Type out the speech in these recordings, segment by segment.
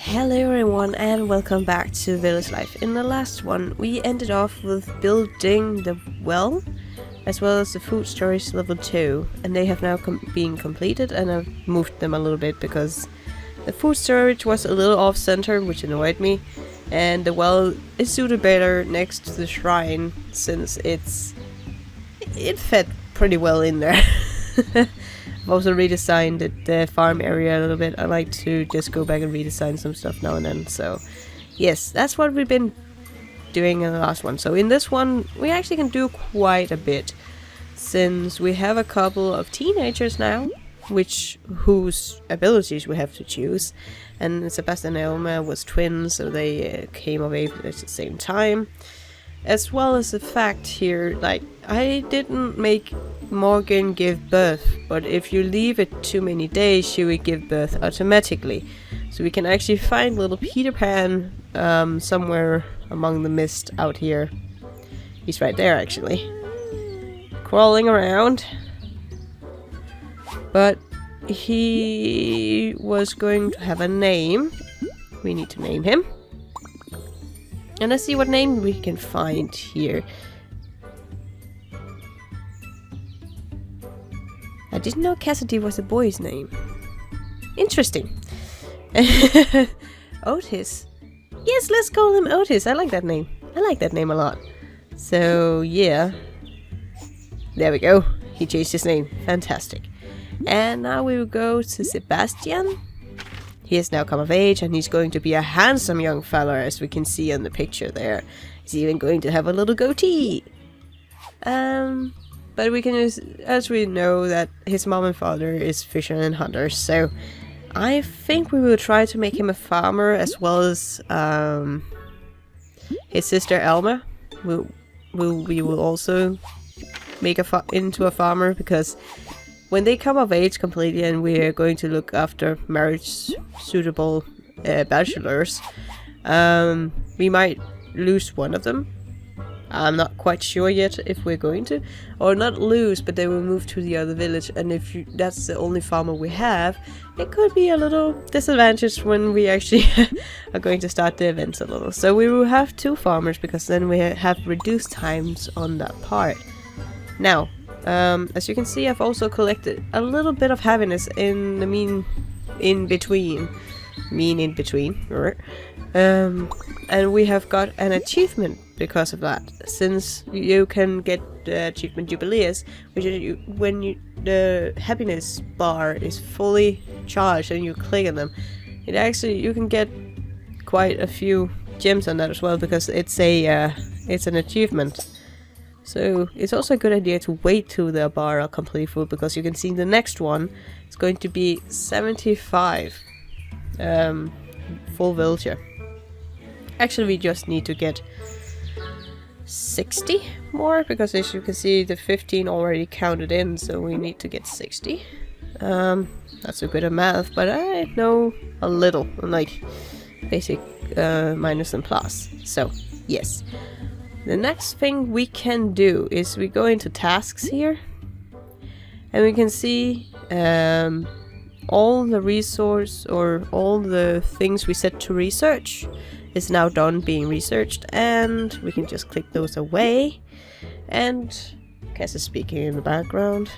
Hello everyone and welcome back to Village Life. In the last one we ended off with building the well as well as the food storage level 2, and they have now been completed, and I've moved them a little bit because the food storage was a little off center, which annoyed me, and the well is suited better next to the shrine since it fit pretty well in there. I've also redesigned the farm area a little bit. I like to just go back and redesign some stuff now and then. So yes, that's what we've been doing in the last one. So in this one we actually can do quite a bit, since we have a couple of teenagers now, whose abilities we have to choose. And Sebastian and Elma was twins, so they came of age at the same time. As well as the fact here, like, I didn't make Morgan give birth, but if you leave it too many days, she will give birth automatically. So we can actually find little Peter Pan somewhere among the mist out here. He's right there, actually, crawling around. But he was going to have a name. We need to name him. And let's see what name we can find here. I didn't know Cassidy was a boy's name. Interesting. Otis. Yes, let's call him Otis. I like that name. I like that name a lot. So, yeah. There we go. He changed his name. Fantastic. And now we will go to Sebastian. He has now come of age, and he's going to be a handsome young fella, as we can see in the picture there. He's even going to have a little goatee. But we can just, as we know that his mom and father is fishermen and hunters, so I think we will try to make him a farmer, as well as his sister Elma. We will also make into a farmer, because when they come of age completely and we're going to look after marriage-suitable bachelors, we might lose one of them. I'm not quite sure yet if we're going to. Or not lose, but they will move to the other village, and if that's the only farmer we have, it could be a little disadvantage when we actually are going to start the events a little. So we will have 2 farmers, because then we have reduced times on that part. Now, as you can see, I've also collected a little bit of happiness in the mean in between. And we have got an achievement because of that, since you can get the achievement Jubilees, which is when the happiness bar is fully charged and you click on them. You can get quite a few gems on that as well, because it's an achievement. So it's also a good idea to wait till the bar are completely full, because you can see the next one is going to be 75 full villager. Actually, we just need to get 60 more, because as you can see the 15 already counted in, so we need to get 60. That's a bit of math, but I know a little, like basic minus and plus. So yes. The next thing we can do is we go into tasks here, and we can see all the resource, or all the things we set to research is now done being researched, and we can just click those away. And Cass is speaking in the background.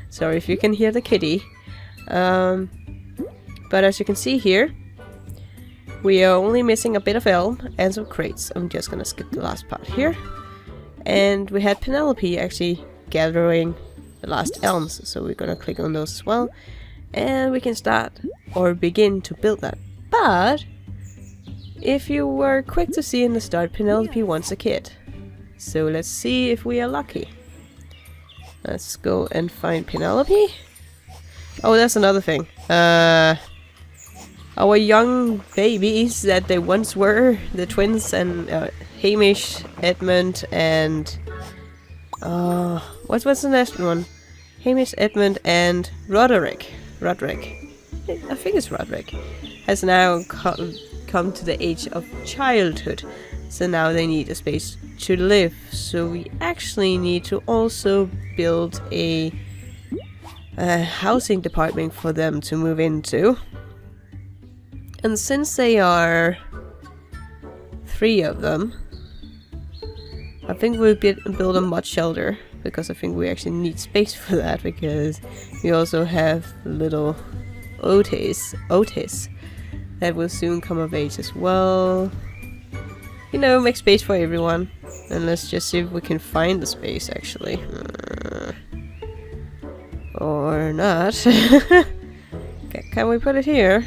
Sorry if you can hear the kitty. But as you can see here, we are only missing a bit of elm and some crates. I'm just gonna skip the last part here. And we had Penelope actually gathering the last elms, so we're gonna click on those as well. And we can start or begin to build that. But if you were quick to see in the start, Penelope wants a kid. So let's see if we are lucky. Let's go and find Penelope. Oh, that's another thing. Our young babies that they once were, the twins, and Hamish, Edmund, and what's the next one? Hamish, Edmund, and Roderick. I think it's Roderick. Has now come to the age of childhood, so now they need a space to live. So we actually need to also build a housing department for them to move into. And since they are 3 of them, I think we'll build a mud shelter, because I think we actually need space for that, because we also have little Otis that will soon come of age as well. You know, make space for everyone. And let's just see if we can find the space actually. Or not. Okay, can we put it here?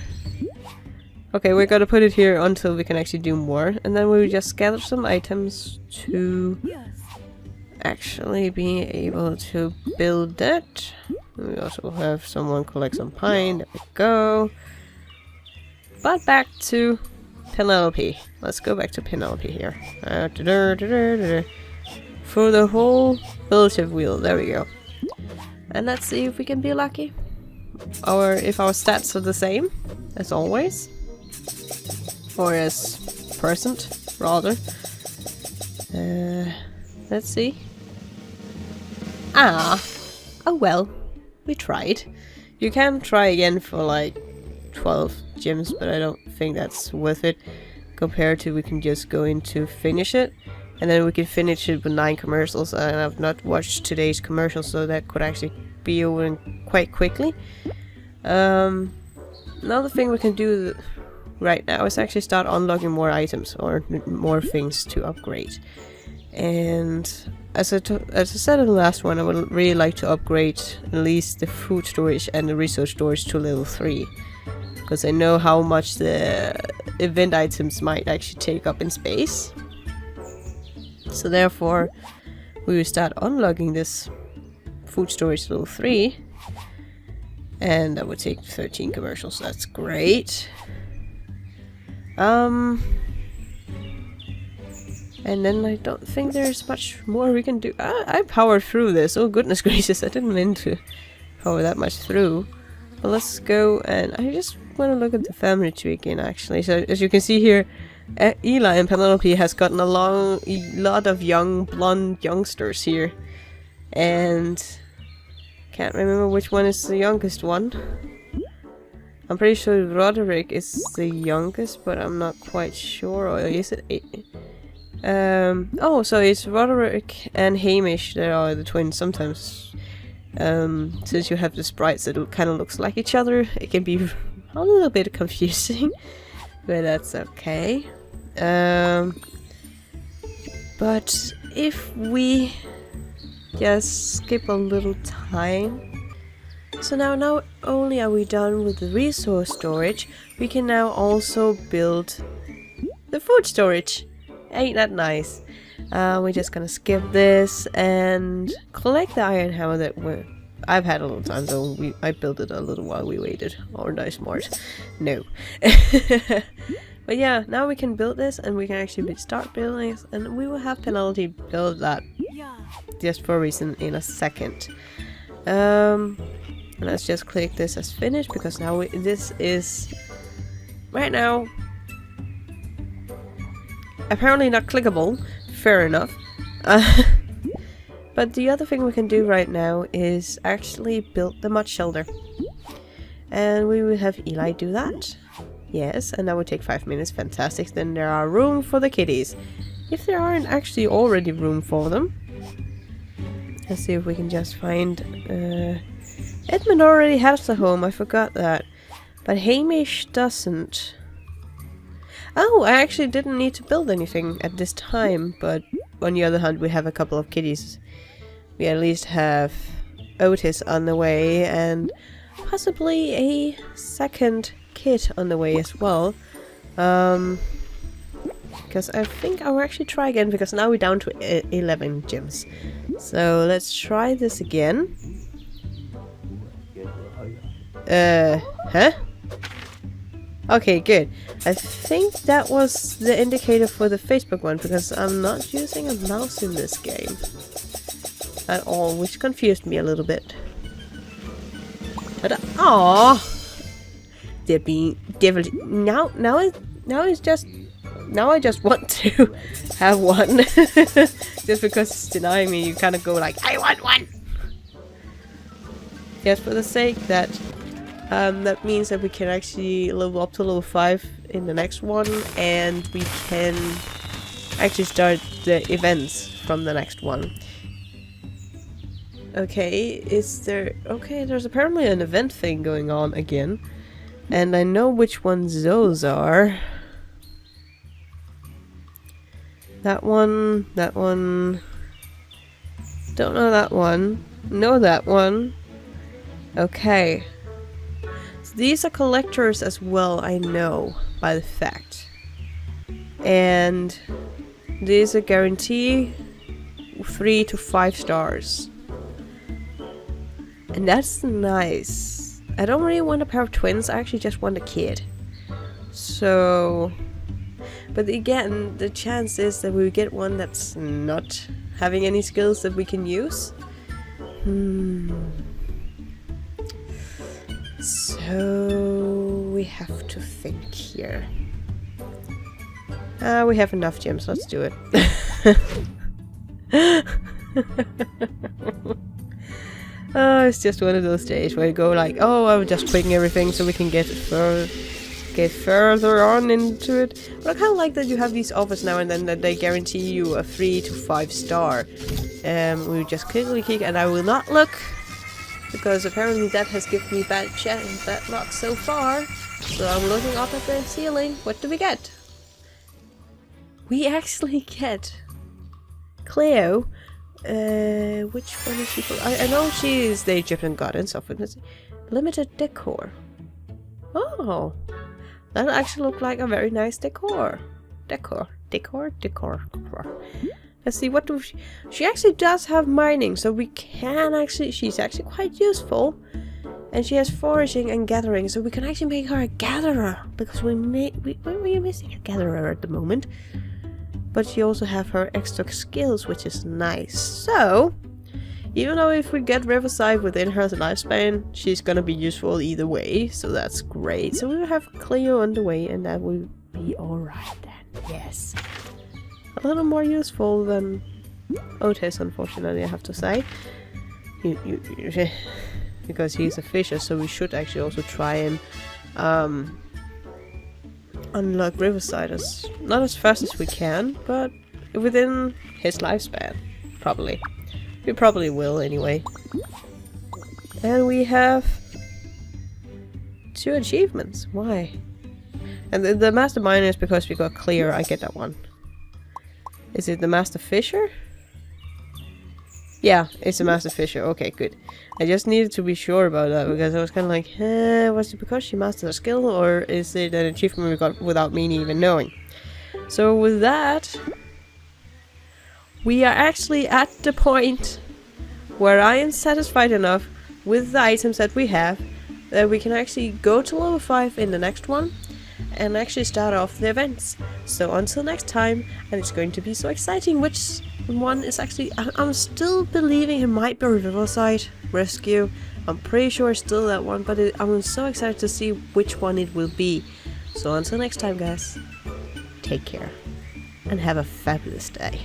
Okay, we're gonna put it here until we can actually do more. And then we'll just gather some items to actually be able to build that. We also have someone collect some pine. There we go. But back to Penelope. Let's go back to Penelope here. For the whole relative wheel. There we go. And let's see if we can be lucky. Or if our stats are the same as always. Or as present, rather. Let's see. Ah. Oh well. We tried. You can try again for like 12 gems, but I don't think that's worth it. Compared to we can just go into finish it. And then we can finish it with 9 commercials. And I've not watched today's commercial, so that could actually be over quite quickly. Another thing we can do right now is actually start unlocking more items or more things to upgrade. And as I said in the last one, I would really like to upgrade at least the food storage and the resource storage to level 3. Because I know how much the event items might actually take up in space. So therefore, we will start unlocking this food storage level 3. And that would take 13 commercials, that's great. And then I don't think there's much more we can do. I powered through this, oh goodness gracious, I didn't mean to power that much through. But let's go, and I just want to look at the family tree again actually. So as you can see here, Eli and Penelope has gotten a lot of young blonde youngsters here. And can't remember which one is the youngest one. I'm pretty sure Roderick is the youngest, but I'm not quite sure. Or is it 8? Oh, so it's Roderick and Hamish that are the twins. Sometimes, since you have the sprites that kind of looks like each other, it can be a little bit confusing, but that's okay. But if we just skip a little time. So now not only are we done with the resource storage, we can now also build the food storage. Ain't that nice? We're just gonna skip this and collect the iron hammer that I've had a little time, so I built it a little while we waited. Or no, smart. No. But yeah, now we can build this and we can actually start building it, and we will have Penelope build that just for a reason in a second. Let's just click this as finished, because now this is right now apparently not clickable. Fair enough. But the other thing we can do right now is actually build the mud shelter. And we will have Eli do that. Yes, and that would take 5 minutes. Fantastic. Then there are room for the kitties. If there aren't actually already room for them. Let's see if we can just find... Edmund already has a home, I forgot that. But Hamish doesn't. Oh, I actually didn't need to build anything at this time, but on the other hand we have a couple of kitties. We at least have Otis on the way, and possibly a second kid on the way as well. Because I think I will actually try again, because now we're down to 11 gems. So let's try this again. Huh? Okay, good. I think that was the indicator for the Facebook one, because I'm not using a mouse in this game at all, which confused me a little bit. But aww, they're being devil. Now I just want to have one. Just because it's denying me, you kind of go like, I want one. Just for the sake that That means that we can actually level up to level 5 in the next one, and we can actually start the events from the next one. Okay, is there... Okay, there's apparently an event thing going on again. And I know which ones those are. That one, that one... Don't know that one. Know that one. Okay. So these are collectors as well, I know, by the fact. And these are guarantee 3 to 5 stars. And that's nice. I don't really want a pair of twins, I actually just want a kid. So... But again, the chance is that we get one that's not having any skills that we can use. So... we have to think here. We have enough gems, let's do it. It's just one of those days where you go like, oh, I'm just quitting everything so we can get further on into it. But I kind of like that you have these offers now and then that they guarantee you a 3 to 5 star. We just quickly click and I will not look, because apparently that has given me bad luck so far. So I'm looking up at the ceiling. What do we get? We actually get Cleo. Which one is she for? I know she is the Egyptian goddess of limited decor. Oh, that actually looked like a very nice decor. Decor. Let's see, what do she actually does have mining, so we can actually, she's actually quite useful. And she has foraging and gathering, so we can actually make her a gatherer, because we're missing a gatherer at the moment. But she also have her extra skills, which is nice. So, even though if we get Riverside within her lifespan, she's gonna be useful either way. So that's great. So we will have Cleo on the way, and that will be alright then. Yes. A little more useful than Otis, unfortunately, I have to say. Because he's a fisher, so we should actually also try and unlock Riverside not as fast as we can, but within his lifespan, probably. We probably will anyway. And we have 2 achievements. Why? And the Master Miner is because we got clear. I get that one. Is it the Master Fisher? Yeah, it's the Master Fisher. Okay, good. I just needed to be sure about that, because I was kind of like, was it because she mastered a skill, or is it an achievement we got without me even knowing? So with that, we are actually at the point where I am satisfied enough with the items that we have that we can actually go to level 5 in the next one and actually start off the events. So until next time, and it's going to be so exciting, which one is actually, I'm still believing it might be Riverside Rescue. I'm pretty sure it's still that one, but I'm so excited to see which one it will be. So until next time, guys, take care and have a fabulous day.